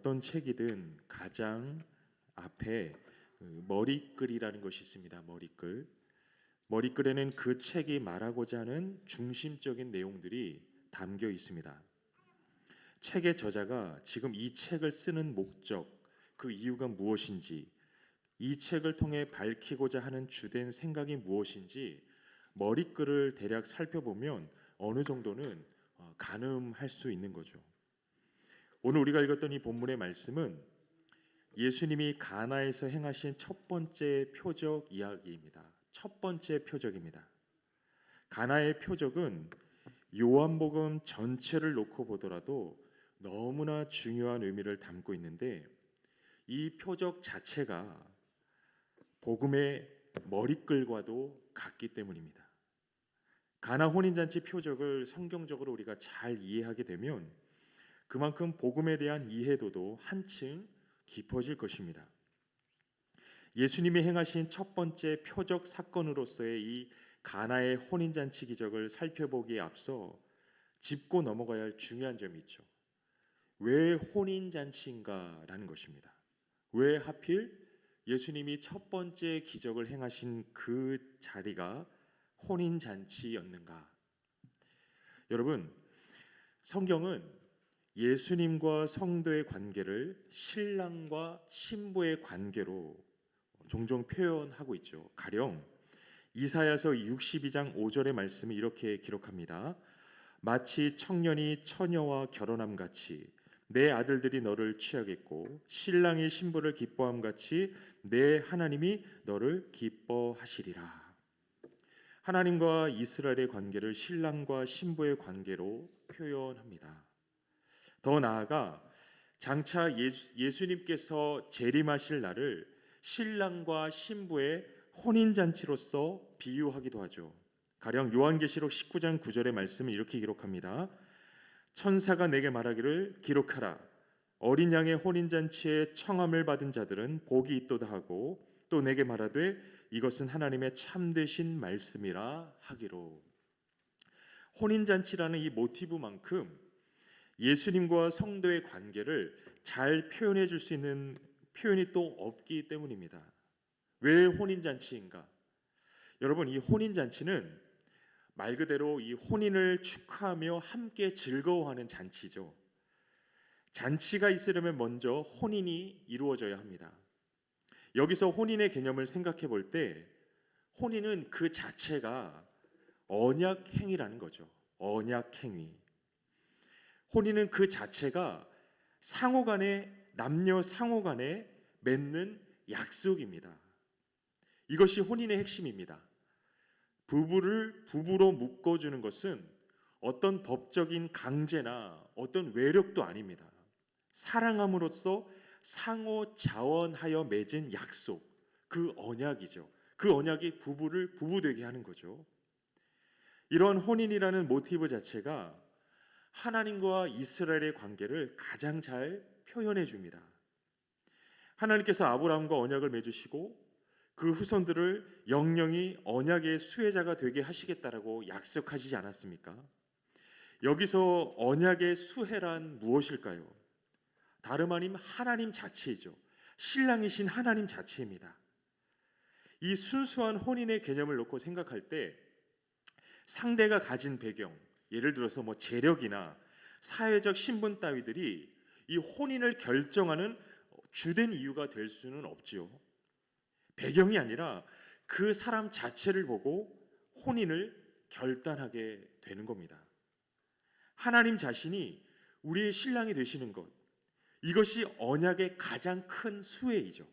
어떤 책이든 가장 앞에 머리글이라는 것이 있습니다. 머리글. 머리글에는 그 책이 말하고자 하는 중심적인 내용들이 담겨 있습니다. 책의 저자가 지금 이 책을 쓰는 목적, 그 이유가 무엇인지, 이 책을 통해 밝히고자 하는 주된 생각이 무엇인지 머리글을 대략 살펴보면 어느 정도는 가늠할 수 있는 거죠. 오늘 우리가 읽었던 이 본문의 말씀은 예수님이 가나에서 행하신 첫 번째 표적 이야기입니다. 첫 번째 표적입니다. 가나의 표적은 요한복음 전체를 놓고 보더라도 너무나 중요한 의미를 담고 있는데, 이 표적 자체가 복음의 머리글과도 같기 때문입니다. 가나 혼인잔치 표적을 성경적으로 우리가 잘 이해하게 되면 그만큼 복음에 대한 이해도도 한층 깊어질 것입니다. 예수님이 행하신 첫 번째 표적 사건으로서의 이 가나의 혼인잔치 기적을 살펴보기에 앞서 짚고 넘어가야 할 중요한 점이 있죠. 왜 혼인잔치인가라는 것입니다. 왜 하필 예수님이 첫 번째 기적을 행하신 그 자리가 혼인잔치였는가? 여러분, 성경은 예수님과 성도의 관계를 신랑과 신부의 관계로 종종 표현하고 있죠. 가령 이사야서 62장 5절의 말씀을 이렇게 기록합니다. 마치 청년이 처녀와 결혼함 같이 내 아들들이 너를 취하겠고 신랑이 신부를 기뻐함 같이 내 하나님이 너를 기뻐하시리라. 하나님과 이스라엘의 관계를 신랑과 신부의 관계로 표현합니다. 더 나아가 장차 예수님께서 재림하실 날을 신랑과 신부의 혼인잔치로서 비유하기도 하죠. 가령 요한계시록 19장 9절의 말씀을 이렇게 기록합니다. 천사가 내게 말하기를 기록하라. 어린 양의 혼인잔치에 청함을 받은 자들은 복이 있도다 하고 또 내게 말하되 이것은 하나님의 참되신 말씀이라 하기로. 혼인잔치라는 이 모티브만큼 예수님과 성도의 관계를 잘 표현해 줄 수 있는 표현이 또 없기 때문입니다. 왜 혼인잔치인가? 여러분, 이 혼인잔치는 말 그대로 이 혼인을 축하하며 함께 즐거워하는 잔치죠. 잔치가 있으려면 먼저 혼인이 이루어져야 합니다. 여기서 혼인의 개념을 생각해 볼 때 혼인은 그 자체가 언약행위라는 거죠. 언약행위. 혼인은 그 자체가 남녀 상호간에 맺는 약속입니다. 이것이 혼인의 핵심입니다. 부부를 부부로 묶어주는 것은 어떤 법적인 강제나 어떤 외력도 아닙니다. 사랑함으로써 상호 자원하여 맺은 약속, 그 언약이죠. 그 언약이 부부를 부부되게 하는 거죠. 이런 혼인이라는 모티브 자체가 하나님과 이스라엘의 관계를 가장 잘 표현해 줍니다. 하나님께서 아브라함과 언약을 맺으시고 그 후손들을 영영이 언약의 수혜자가 되게 하시겠다라고 약속하시지 않았습니까? 여기서 언약의 수혜란 무엇일까요? 다름 아닌 하나님 자체이죠. 신랑이신 하나님 자체입니다. 이 순수한 혼인의 개념을 놓고 생각할 때 상대가 가진 배경, 예를 들어서 재력이나 사회적 신분 따위들이 이 혼인을 결정하는 주된 이유가 될 수는 없지요. 배경이 아니라 그 사람 자체를 보고 혼인을 결단하게 되는 겁니다. 하나님 자신이 우리의 신랑이 되시는 것, 이것이 언약의 가장 큰 수혜이죠.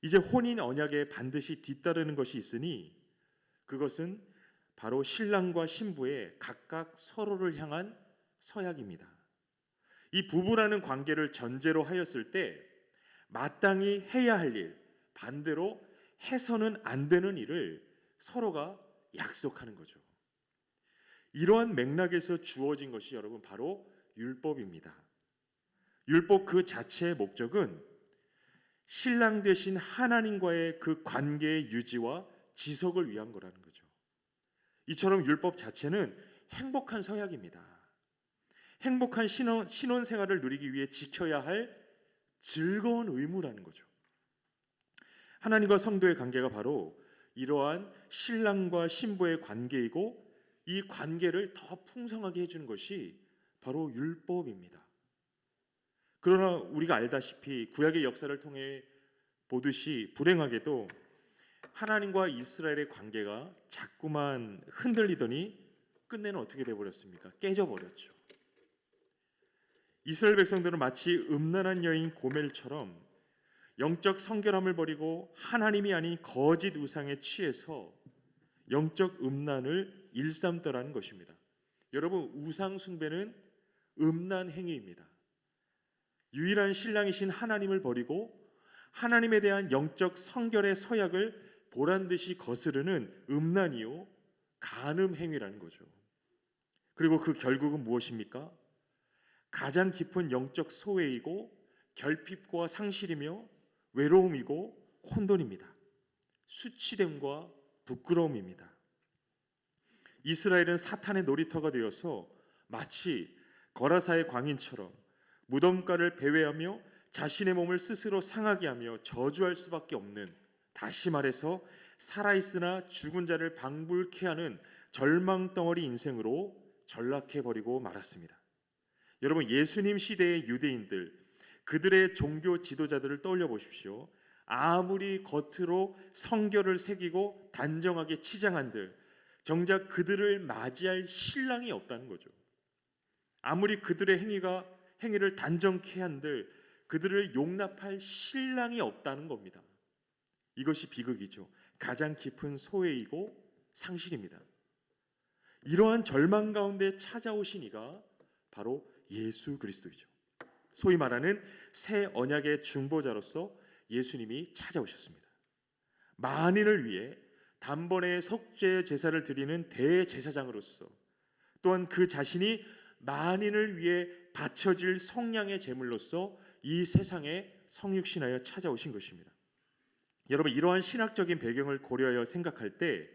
이제 혼인 언약에 반드시 뒤따르는 것이 있으니 그것은 바로 신랑과 신부의 각각 서로를 향한 서약입니다. 이 부부라는 관계를 전제로 하였을 때 마땅히 해야 할 일, 반대로 해서는 안 되는 일을 서로가 약속하는 거죠. 이러한 맥락에서 주어진 것이 여러분 바로 율법입니다. 율법 그 자체의 목적은 신랑 되신 하나님과의 그 관계의 유지와 지속을 위한 거라는 거죠. 이처럼 율법 자체는 행복한 서약입니다. 행복한 신혼 생활을 누리기 위해 지켜야 할 즐거운 의무라는 거죠. 하나님과 성도의 관계가 바로 이러한 신랑과 신부의 관계이고, 이 관계를 더 풍성하게 해주는 것이 바로 율법입니다. 그러나 우리가 알다시피 구약의 역사를 통해 보듯이 불행하게도 하나님과 이스라엘의 관계가 자꾸만 흔들리더니 끝내는 어떻게 되어버렸습니까? 깨져버렸죠. 이스라엘 백성들은 마치 음란한 여인 고멜처럼 영적 성결함을 버리고 하나님이 아닌 거짓 우상에 취해서 영적 음란을 일삼더라는 것입니다. 여러분, 우상 숭배는 음란 행위입니다. 유일한 신랑이신 하나님을 버리고 하나님에 대한 영적 성결의 서약을 보란듯이 거스르는 음란이요 간음 행위라는 거죠. 그리고 그 결국은 무엇입니까? 가장 깊은 영적 소외이고 결핍과 상실이며 외로움이고 혼돈입니다. 수치됨과 부끄러움입니다. 이스라엘은 사탄의 놀이터가 되어서 마치 거라사의 광인처럼 무덤가를 배회하며 자신의 몸을 스스로 상하게 하며 저주할 수밖에 없는, 다시 말해서 살아있으나 죽은 자를 방불케 하는 절망덩어리 인생으로 전락해버리고 말았습니다. 여러분, 예수님 시대의 유대인들, 그들의 종교 지도자들을 떠올려 보십시오. 아무리 겉으로 성결을 새기고 단정하게 치장한들 정작 그들을 맞이할 신랑이 없다는 거죠. 아무리 그들의 행위를 단정케 한들 그들을 용납할 신랑이 없다는 겁니다. 이것이 비극이죠. 가장 깊은 소외이고 상실입니다. 이러한 절망 가운데 찾아오신 이가 바로 예수 그리스도이죠. 소위 말하는 새 언약의 중보자로서 예수님이 찾아오셨습니다. 만인을 위해 단번에 속죄 제사를 드리는 대제사장으로서, 또한 그 자신이 만인을 위해 바쳐질 성량의 제물로서 이 세상에 성육신하여 찾아오신 것입니다. 여러분, 이러한 신학적인 배경을 고려하여 생각할 때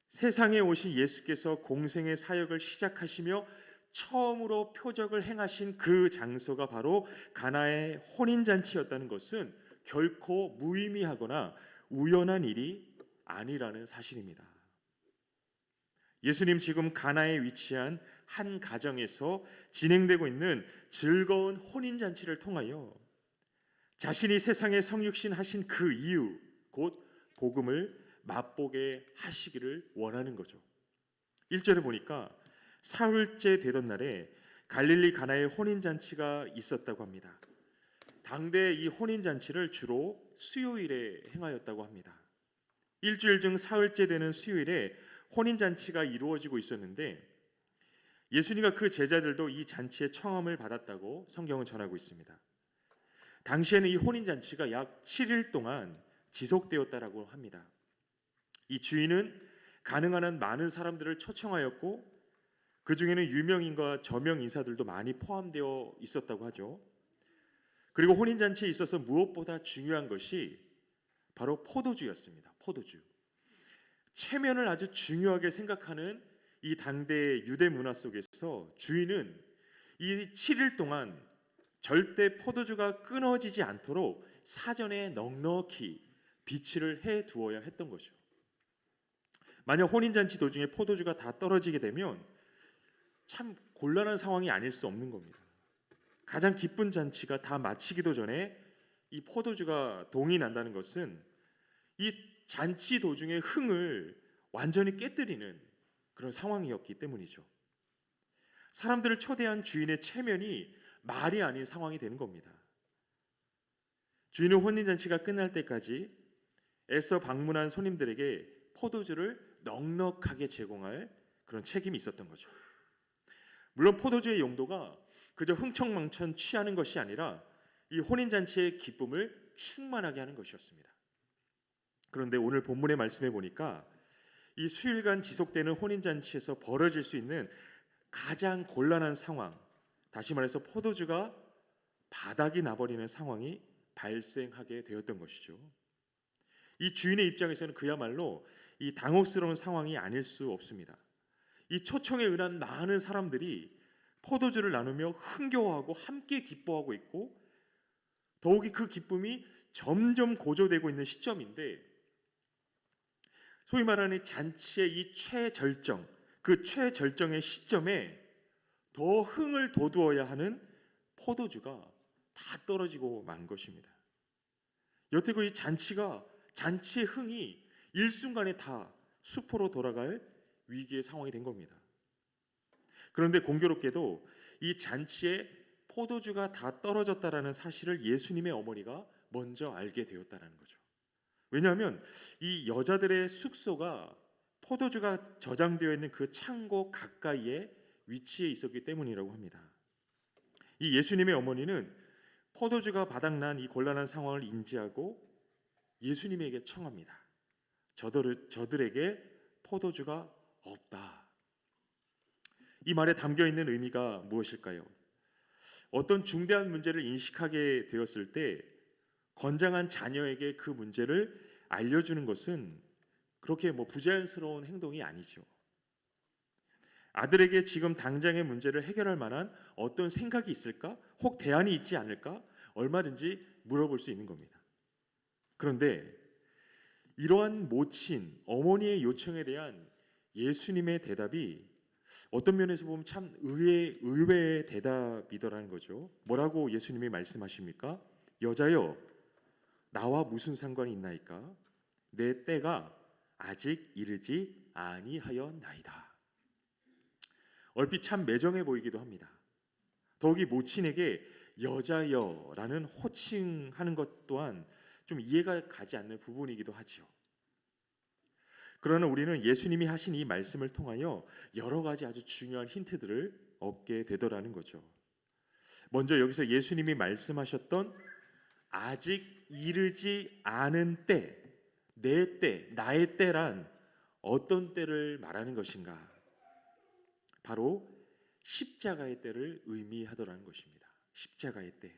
세상에 오신 예수께서 공생의 사역을 시작하시며 처음으로 표적을 행하신 그 장소가 바로 가나의 혼인잔치였다는 것은 결코 무의미하거나 우연한 일이 아니라는 사실입니다. 예수님 지금 가나에 위치한 한 가정에서 진행되고 있는 즐거운 혼인잔치를 통하여 자신이 세상에 성육신 하신 그 이유, 곧 복음을 맛보게 하시기를 원하는 거죠. 1절에 보니까 사흘째 되던 날에 갈릴리 가나에 혼인잔치가 있었다고 합니다. 당대 이 혼인잔치를 주로 수요일에 행하였다고 합니다. 일주일 중 사흘째 되는 수요일에 혼인잔치가 이루어지고 있었는데 예수님과 그 제자들도 이 잔치에 청함을 받았다고 성경은 전하고 있습니다. 당시에는 이 혼인잔치가 약 7일 동안 지속되었다라고 합니다. 이 주인은 가능한 한 많은 사람들을 초청하였고 그 중에는 유명인과 저명 인사들도 많이 포함되어 있었다고 하죠. 그리고 혼인잔치에 있어서 무엇보다 중요한 것이 바로 포도주였습니다. 포도주. 체면을 아주 중요하게 생각하는 이 당대의 유대 문화 속에서 주인은 이 7일 동안 절대 포도주가 끊어지지 않도록 사전에 넉넉히 비치를 해 두어야 했던 거죠. 만약 혼인잔치 도중에 포도주가 다 떨어지게 되면 참 곤란한 상황이 아닐 수 없는 겁니다. 가장 기쁜 잔치가 다 마치기도 전에 이 포도주가 동이 난다는 것은 이 잔치 도중의 흥을 완전히 깨뜨리는 그런 상황이었기 때문이죠. 사람들을 초대한 주인의 체면이 말이 아닌 상황이 되는 겁니다. 주인은 혼인잔치가 끝날 때까지 애써 방문한 손님들에게 포도주를 넉넉하게 제공할 그런 책임이 있었던 거죠. 물론 포도주의 용도가 그저 흥청망청 취하는 것이 아니라 이 혼인잔치의 기쁨을 충만하게 하는 것이었습니다. 그런데 오늘 본문의 말씀에 보니까 이 수일간 지속되는 혼인잔치에서 벌어질 수 있는 가장 곤란한 상황, 다시 말해서 포도주가 바닥이 나버리는 상황이 발생하게 되었던 것이죠. 이 주인의 입장에서는 그야말로 이 당혹스러운 상황이 아닐 수 없습니다. 이 초청에 응한 많은 사람들이 포도주를 나누며 흥겨워하고 함께 기뻐하고 있고, 더욱이 그 기쁨이 점점 고조되고 있는 시점인데, 소위 말하는 잔치의 이 최절정, 그 최절정의 시점에 더 흥을 돋우어야 하는 포도주가 다 떨어지고 만 것입니다. 여태고 이 잔치의 흥이 일순간에 다 수포로 돌아갈 위기의 상황이 된 겁니다. 그런데 공교롭게도 이 잔치에 포도주가 다 떨어졌다라는 사실을 예수님의 어머니가 먼저 알게 되었다라는 거죠. 왜냐하면 이 여자들의 숙소가 포도주가 저장되어 있는 그 창고 가까이에 위치해 있었기 때문이라고 합니다. 이 예수님의 어머니는 포도주가 바닥난 이 곤란한 상황을 인지하고 예수님에게 청합니다. 저들에게 포도주가 없다. 이 말에 담겨 있는 의미가 무엇일까요? 어떤 중대한 문제를 인식하게 되었을 때 건장한 자녀에게 그 문제를 알려주는 것은 그렇게 부자연스러운 행동이 아니죠. 아들에게 지금 당장의 문제를 해결할 만한 어떤 생각이 있을까? 혹 대안이 있지 않을까? 얼마든지 물어볼 수 있는 겁니다. 그런데 이러한 모친, 어머니의 요청에 대한 예수님의 대답이 어떤 면에서 보면 참 의외의 대답이더라는 거죠. 뭐라고 예수님이 말씀하십니까? 여자여, 나와 무슨 상관이 있나이까? 내 때가 아직 이르지 아니하였나이다. 얼핏 참 매정해 보이기도 합니다. 더욱이 모친에게 여자여라는 호칭하는 것 또한 좀 이해가 가지 않는 부분이기도 하지요. 그러나 우리는 예수님이 하신 이 말씀을 통하여 여러 가지 아주 중요한 힌트들을 얻게 되더라는 거죠. 먼저 여기서 예수님이 말씀하셨던 아직 이르지 않은 때, 내 때, 나의 때란 어떤 때를 말하는 것인가? 바로 십자가의 때를 의미하더라는 것입니다. 십자가의 때.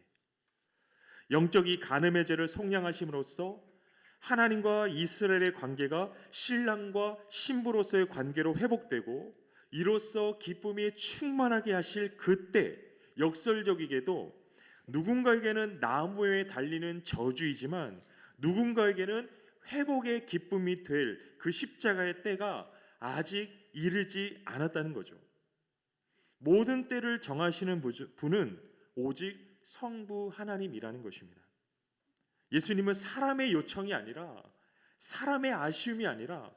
영적 이 간음의 죄를 속량하심으로써 하나님과 이스라엘의 관계가 신랑과 신부로서의 관계로 회복되고 이로써 기쁨이 충만하게 하실 그때, 역설적이게도 누군가에게는 나무에 달리는 저주이지만 누군가에게는 회복의 기쁨이 될 그 십자가의 때가 아직 이르지 않았다는 거죠. 모든 때를 정하시는 분은 오직 성부 하나님이라는 것입니다. 예수님은 사람의 요청이 아니라, 사람의 아쉬움이 아니라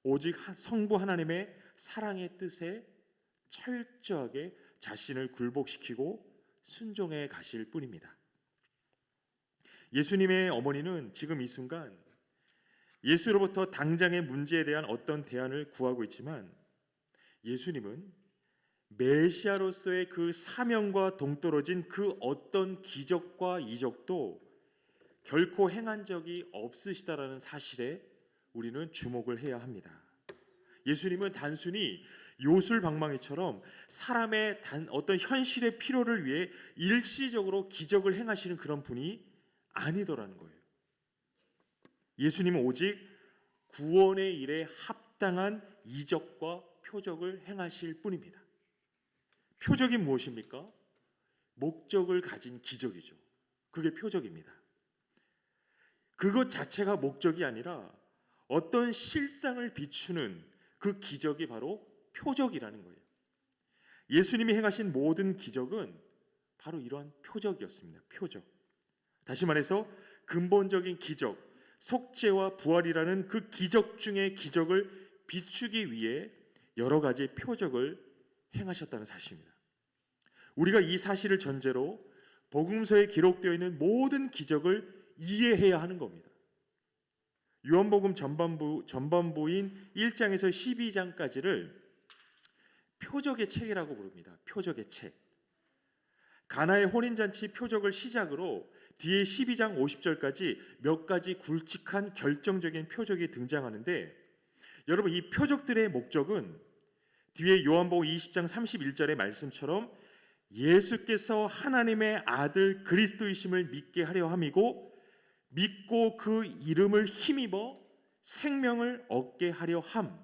오직 성부 하나님의 사랑의 뜻에 철저하게 자신을 굴복시키고 순종해 가실 뿐입니다. 예수님의 어머니는 지금 이 순간 예수로부터 당장의 문제에 대한 어떤 대안을 구하고 있지만, 예수님은 메시아로서의 그 사명과 동떨어진 그 어떤 기적과 이적도 결코 행한 적이 없으시다라는 사실에 우리는 주목을 해야 합니다. 예수님은 단순히 요술방망이처럼 사람의 어떤 현실의 필요를 위해 일시적으로 기적을 행하시는 그런 분이 아니더라는 거예요. 예수님은 오직 구원의 일에 합당한 이적과 표적을 행하실 뿐입니다. 표적이 무엇입니까? 목적을 가진 기적이죠. 그게 표적입니다. 그것 자체가 목적이 아니라 어떤 실상을 비추는 그 기적이 바로 표적이라는 거예요. 예수님이 행하신 모든 기적은 바로 이러한 표적이었습니다. 표적. 다시 말해서 근본적인 기적, 속죄와 부활이라는 그 기적 중의 기적을 비추기 위해 여러 가지 표적을 행하셨다는 사실입니다. 우리가 이 사실을 전제로 복음서에 기록되어 있는 모든 기적을 이해해야 하는 겁니다. 요한복음 전반부인 1장에서 12장까지를 표적의 책이라고 부릅니다. 표적의 책. 가나의 혼인잔치 표적을 시작으로 뒤에 12장 50절까지 몇 가지 굵직한 결정적인 표적이 등장하는데, 여러분 이 표적들의 목적은 뒤에 요한복음 20장 31절의 말씀처럼 예수께서 하나님의 아들 그리스도이심을 믿게 하려 함이고, 믿고 그 이름을 힘입어 생명을 얻게 하려 함,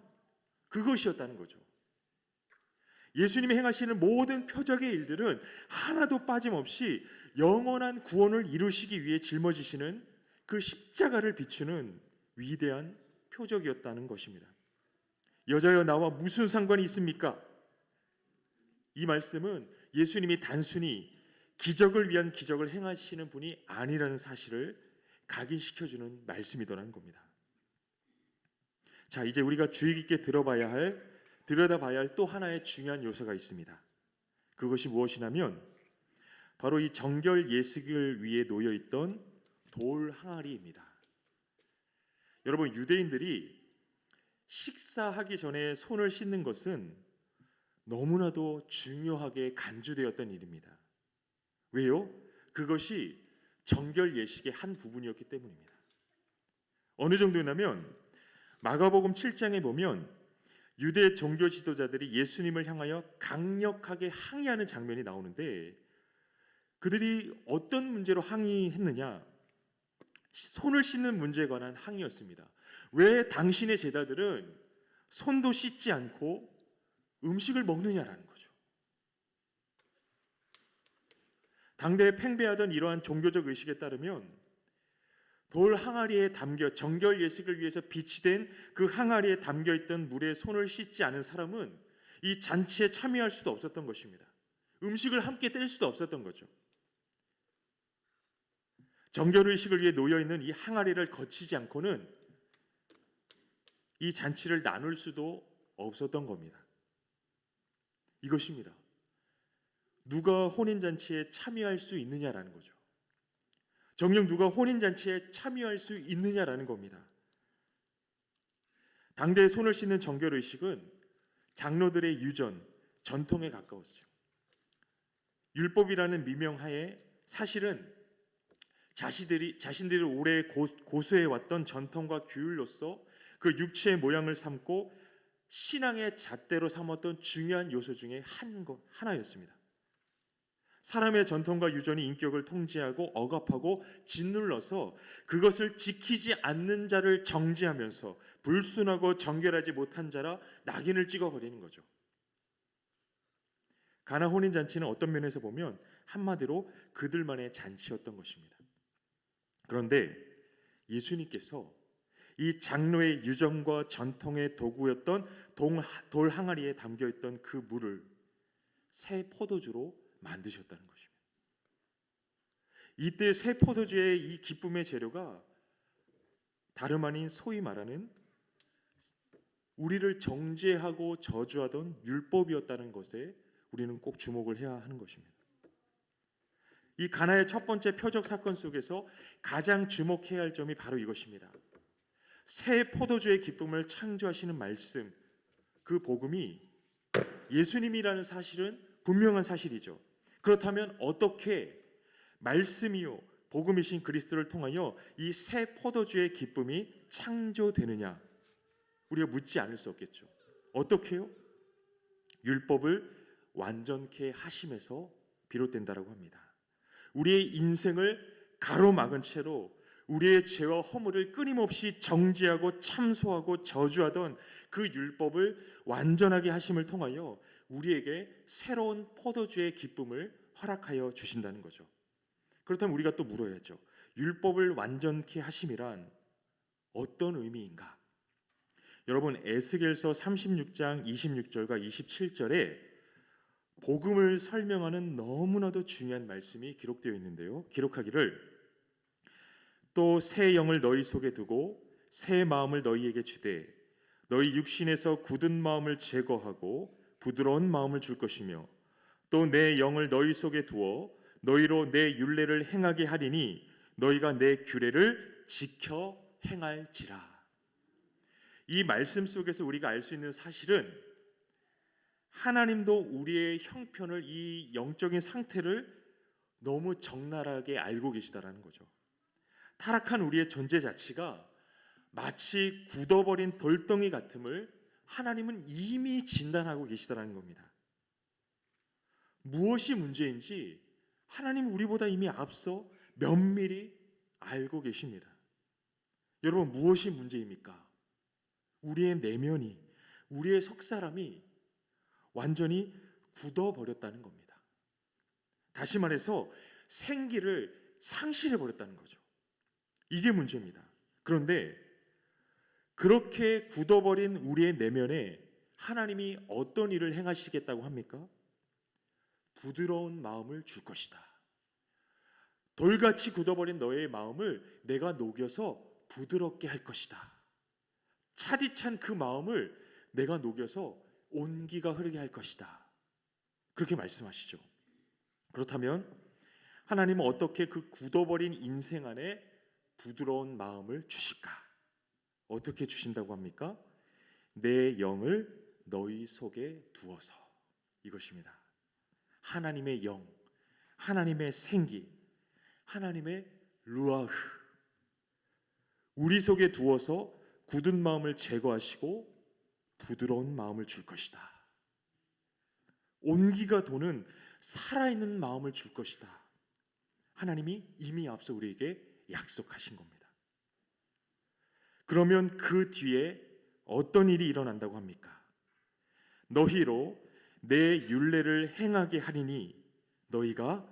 그것이었다는 거죠. 예수님이 행하시는 모든 표적의 일들은 하나도 빠짐없이 영원한 구원을 이루시기 위해 짊어지시는 그 십자가를 비추는 위대한 표적이었다는 것입니다. 여자여 나와 무슨 상관이 있습니까? 이 말씀은 예수님이 단순히 기적을 위한 기적을 행하시는 분이 아니라는 사실을 각인시켜주는 말씀이더라는 겁니다. 자, 이제 우리가 주의 깊게 들여다봐야 할 또 하나의 중요한 요소가 있습니다. 그것이 무엇이냐면 바로 이 정결 예식을 위해 놓여 있던 돌 항아리입니다. 여러분, 유대인들이 식사하기 전에 손을 씻는 것은 너무나도 중요하게 간주되었던 일입니다. 왜요? 그것이 정결 예식의 한 부분이었기 때문입니다. 어느 정도냐면 마가복음 7장에 보면 유대 종교 지도자들이 예수님을 향하여 강력하게 항의하는 장면이 나오는데, 그들이 어떤 문제로 항의했느냐? 손을 씻는 문제에 관한 항의였습니다. 왜 당신의 제자들은 손도 씻지 않고 음식을 먹느냐라는 거죠. 당대에 팽배하던 이러한 종교적 의식에 따르면 돌 항아리에 담겨 정결 예식을 위해서 비치된 그 항아리에 담겨 있던 물에 손을 씻지 않은 사람은 이 잔치에 참여할 수도 없었던 것입니다. 음식을 함께 뗄 수도 없었던 거죠. 정결 의식을 위해 놓여 있는 이 항아리를 거치지 않고는 이 잔치를 나눌 수도 없었던 겁니다. 이것입니다. 누가 혼인잔치에 참여할 수 있느냐라는 거죠. 정녕 누가 혼인잔치에 참여할 수 있느냐라는 겁니다. 당대의 손을 씻는 정결의식은 장로들의 유전, 전통에 가까웠죠. 율법이라는 미명하에 사실은 자신들이 오래 고수해왔던 전통과 규율로서 그 육체의 모양을 삼고 신앙의 잣대로 삼았던 중요한 요소 중에 하나였습니다. 사람의 전통과 유전이 인격을 통제하고 억압하고 짓눌러서 그것을 지키지 않는 자를 정죄하면서 불순하고 정결하지 못한 자라 낙인을 찍어버리는 거죠. 가나 혼인잔치는 어떤 면에서 보면 한마디로 그들만의 잔치였던 것입니다. 그런데 예수님께서 이 장로의 유전과 전통의 도구였던 돌 항아리에 담겨있던 그 물을 새 포도주로 만드셨다는 것입니다. 이때 새 포도주의 이 기쁨의 재료가 다름 아닌 소위 말하는 우리를 정죄하고 저주하던 율법이었다는 것에 우리는 꼭 주목을 해야 하는 것입니다. 이 가나의 첫 번째 표적 사건 속에서 가장 주목해야 할 점이 바로 이것입니다. 새 포도주의 기쁨을 창조하시는 말씀, 그 복음이 예수님이라는 사실은 분명한 사실이죠. 그렇다면 어떻게 말씀이요 복음이신 그리스도를 통하여 이 새 포도주의 기쁨이 창조되느냐, 우리가 묻지 않을 수 없겠죠. 어떻게요? 율법을 완전케 하심에서 비롯된다라고 합니다. 우리의 인생을 가로막은 채로 우리의 죄와 허물을 끊임없이 정죄하고 참소하고 저주하던 그 율법을 완전하게 하심을 통하여 우리에게 새로운 포도주의 기쁨을 허락하여 주신다는 거죠. 그렇다면 우리가 또 물어야죠. 율법을 완전케 하심이란 어떤 의미인가? 여러분, 에스겔서 36장 26절과 27절에 복음을 설명하는 너무나도 중요한 말씀이 기록되어 있는데요. 기록하기를 또 새 영을 너희 속에 두고 새 마음을 너희에게 주되 너희 육신에서 굳은 마음을 제거하고 부드러운 마음을 줄 것이며 또 내 영을 너희 속에 두어 너희로 내 율례를 행하게 하리니 너희가 내 규례를 지켜 행할지라. 이 말씀 속에서 우리가 알 수 있는 사실은 하나님도 우리의 형편을, 이 영적인 상태를 너무 적나라하게 알고 계시다라는 거죠. 타락한 우리의 존재 자체가 마치 굳어버린 돌덩이 같음을 하나님은 이미 진단하고 계시다라는 겁니다. 무엇이 문제인지 하나님은 우리보다 이미 앞서 면밀히 알고 계십니다. 여러분, 무엇이 문제입니까? 우리의 내면이, 우리의 속사람이 완전히 굳어버렸다는 겁니다. 다시 말해서 생기를 상실해버렸다는 거죠. 이게 문제입니다. 그런데 그렇게 굳어버린 우리의 내면에 하나님이 어떤 일을 행하시겠다고 합니까? 부드러운 마음을 줄 것이다. 돌같이 굳어버린 너의 마음을 내가 녹여서 부드럽게 할 것이다. 차디찬 그 마음을 내가 녹여서 온기가 흐르게 할 것이다. 그렇게 말씀하시죠. 그렇다면 하나님은 어떻게 그 굳어버린 인생 안에 부드러운 마음을 주실까? 어떻게 주신다고 합니까? 내 영을 너희 속에 두어서. 이것입니다. 하나님의 영, 하나님의 생기, 하나님의 루아흐, 우리 속에 두어서 굳은 마음을 제거하시고 부드러운 마음을 줄 것이다. 온기가 도는 살아있는 마음을 줄 것이다. 하나님이 이미 앞서 우리에게 약속하신 겁니다. 그러면 그 뒤에 어떤 일이 일어난다고 합니까? 너희로 내 율례를 행하게 하리니 너희가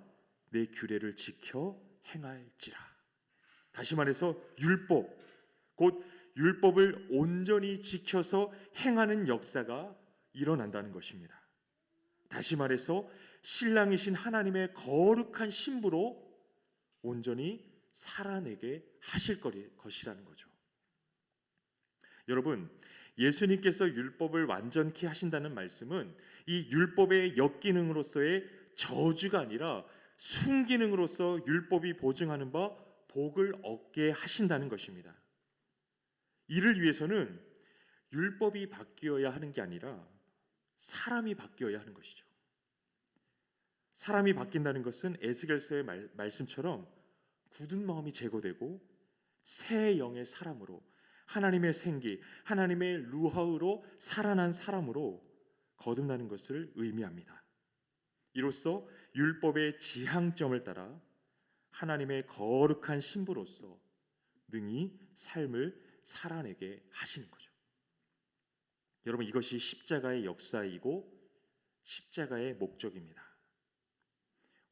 내 규례를 지켜 행할지라. 다시 말해서 율법, 곧 율법을 온전히 지켜서 행하는 역사가 일어난다는 것입니다. 다시 말해서 신랑이신 하나님의 거룩한 신부로 온전히 살아내게 하실 것이라는 거죠. 여러분, 예수님께서 율법을 완전케 하신다는 말씀은 이 율법의 역기능으로서의 저주가 아니라 순기능으로서 율법이 보증하는 바 복을 얻게 하신다는 것입니다. 이를 위해서는 율법이 바뀌어야 하는 게 아니라 사람이 바뀌어야 하는 것이죠. 사람이 바뀐다는 것은 에스겔서의 말씀처럼 굳은 마음이 제거되고 새 영의 사람으로, 하나님의 생기, 하나님의 루하으로 살아난 사람으로 거듭나는 것을 의미합니다. 이로써 율법의 지향점을 따라 하나님의 거룩한 신부로서 능히 삶을 살아내게 하시는 거죠. 여러분, 이것이 십자가의 역사이고 십자가의 목적입니다.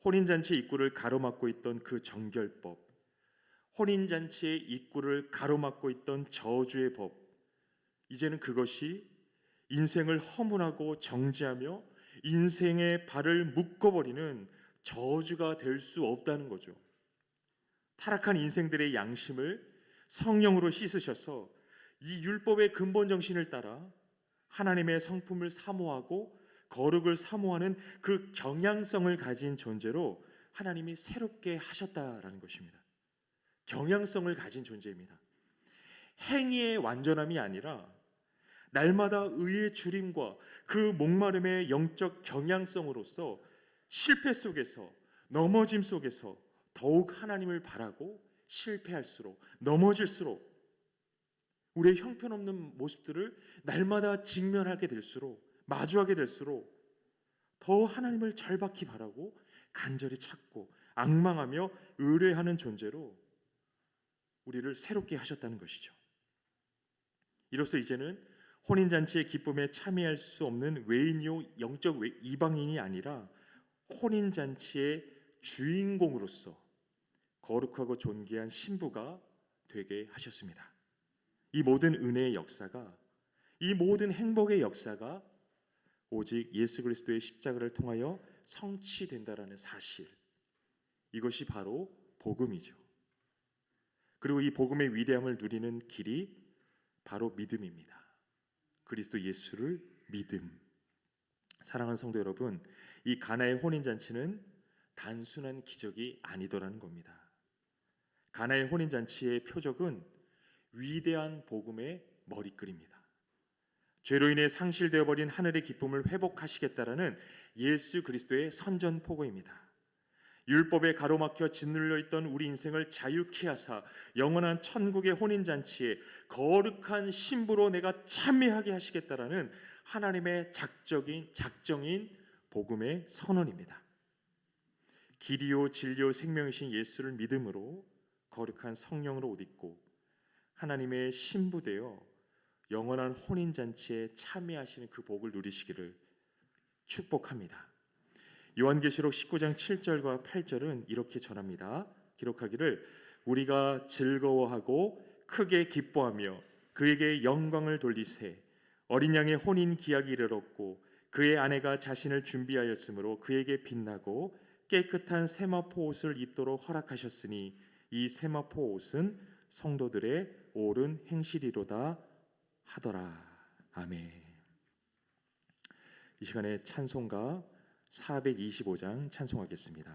혼인잔치 입구를 가로막고 있던 그 정결법, 혼인잔치의 입구를 가로막고 있던 저주의 법, 이제는 그것이 인생을 허물하고 정지하며 인생의 발을 묶어버리는 저주가 될 수 없다는 거죠. 타락한 인생들의 양심을 성령으로 씻으셔서 이 율법의 근본 정신을 따라 하나님의 성품을 사모하고 거룩을 사모하는 그 경향성을 가진 존재로 하나님이 새롭게 하셨다라는 것입니다. 경향성을 가진 존재입니다. 행위의 완전함이 아니라 날마다 의의 주림과 그 목마름의 영적 경향성으로서 실패 속에서, 넘어짐 속에서 더욱 하나님을 바라고 실패할수록, 넘어질수록 우리의 형편없는 모습들을 날마다 직면하게 될수록, 마주하게 될수록 더 하나님을 절박히 바라고 간절히 찾고 앙망하며 의뢰하는 존재로 우리를 새롭게 하셨다는 것이죠. 이로써 이제는 혼인잔치의 기쁨에 참여할 수 없는 외인이요 영적 이방인이 아니라 혼인잔치의 주인공으로서 거룩하고 존귀한 신부가 되게 하셨습니다. 이 모든 은혜의 역사가, 이 모든 행복의 역사가 오직 예수 그리스도의 십자가를 통하여 성취된다라는 사실, 이것이 바로 복음이죠. 그리고 이 복음의 위대함을 누리는 길이 바로 믿음입니다. 그리스도 예수를 믿음. 사랑하는 성도 여러분, 이 가나의 혼인잔치는 단순한 기적이 아니더라는 겁니다. 가나의 혼인잔치의 표적은 위대한 복음의 머리글입니다. 죄로 인해 상실되어 버린 하늘의 기쁨을 회복하시겠다라는 예수 그리스도의 선전포고입니다. 율법에 가로막혀 짓눌려 있던 우리 인생을 자유케 하사 영원한 천국의 혼인잔치에 거룩한 신부로 내가 참여하게 하시겠다라는 하나님의 작정인 복음의 선언입니다. 길이요 진리요 생명이신 예수를 믿음으로 거룩한 성령으로 옷 입고 하나님의 신부 되어 영원한 혼인잔치에 참여하시는 그 복을 누리시기를 축복합니다. 요한계시록 19장 7절과 8절은 이렇게 전합니다. 기록하기를 우리가 즐거워하고 크게 기뻐하며 그에게 영광을 돌리세 어린 양의 혼인 기약이 이르렀고 그의 아내가 자신을 준비하였으므로 그에게 빛나고 깨끗한 세마포 옷을 입도록 허락하셨으니 이 세마포 옷은 성도들의 옳은 행실이로다 하더라. 아멘. 이 시간에 찬송가 425장 찬송하겠습니다.